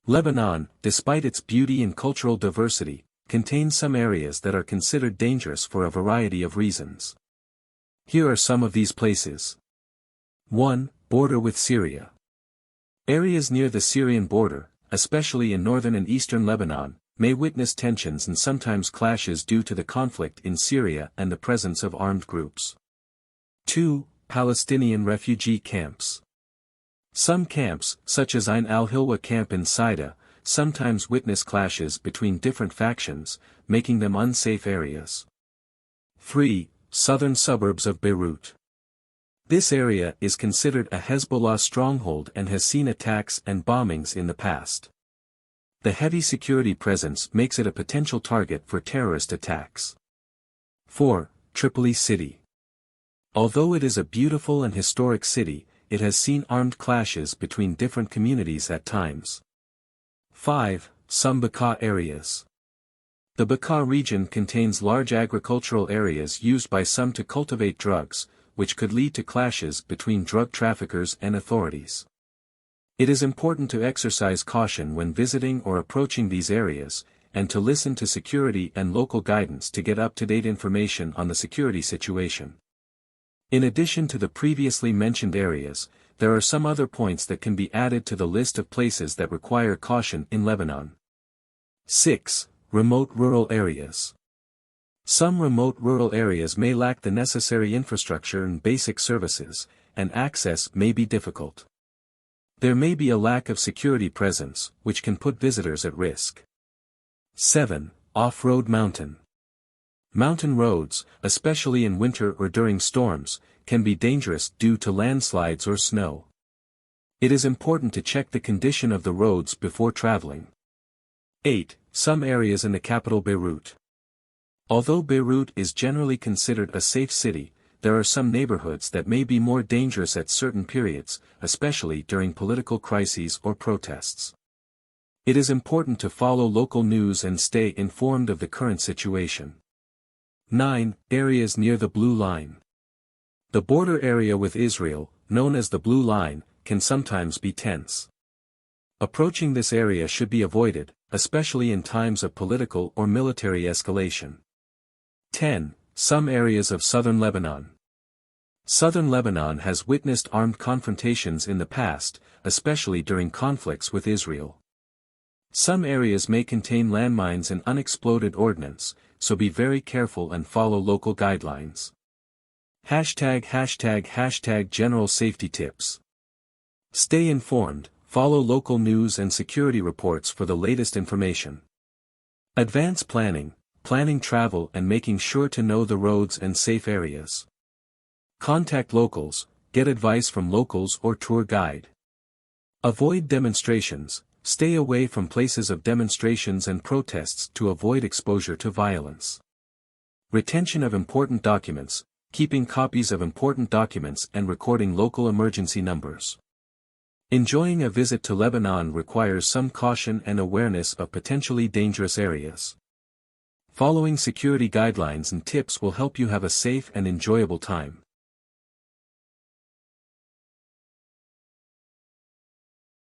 Lebanon, despite its beauty and cultural diversity, contains some areas that are considered dangerous for a variety of reasons. Here are some of these places. 1. Border with Syria. Areas near the Syrian border, especially in northern and eastern Lebanon, may witness tensions and sometimes clashes due to the conflict in Syria and the presence of armed groups. 2. Palestinian refugee camps. Some camps, such as Ain al-Hilwa camp in Saida, sometimes witness clashes between different factions, making them unsafe areas. 3. Southern suburbs of Beirut. This area is considered a Hezbollah stronghold and has seen attacks and bombings in the past. The heavy security presence makes it a potential target for terrorist attacks. 4. Tripoli City. Although it is a beautiful and historic city, it has seen armed clashes between different communities at times. 5. Some Bekaa areas. The Bekaa region contains large agricultural areas used by some to cultivate drugs, which could lead to clashes between drug traffickers and authorities. It is important to exercise caution when visiting or approaching these areas, and to listen to security and local guidance to get up-to-date information on the security situation. In addition to the previously mentioned areas, there are some other points that can be added to the list of places that require caution in Lebanon. 6. Remote rural areas. Some remote rural areas may lack the necessary infrastructure and basic services, and access may be difficult. There may be a lack of security presence, which can put visitors at risk. 7. Off-road mountain. Mountain roads, especially in winter or during storms, can be dangerous due to landslides or snow. It is important to check the condition of the roads before traveling. 8. Some areas in the capital Beirut. Although Beirut is generally considered a safe city, there are some neighborhoods that may be more dangerous at certain periods, especially during political crises or protests. It is important to follow local news and stay informed of the current situation. 9. Areas near the Blue Line. The border area with Israel, known as the Blue Line, can sometimes be tense. Approaching this area should be avoided, especially in times of political or military escalation. 10. Some areas of southern Lebanon. Southern Lebanon has witnessed armed confrontations in the past, especially during conflicts with Israel. Some areas may contain landmines and unexploded ordnance, so be very careful and follow local guidelines. ## General Safety Tips. Stay informed, follow local news and security reports for the latest information. Advance planning, planning travel and making sure to know the roads and safe areas. Contact locals, get advice from locals or tour guide. Avoid demonstrations. Stay away from places of demonstrations and protests to avoid exposure to violence. Retention of important documents, keeping copies of important documents and recording local emergency numbers. Enjoying a visit to Lebanon requires some caution and awareness of potentially dangerous areas. Following security guidelines and tips will help you have a safe and enjoyable time.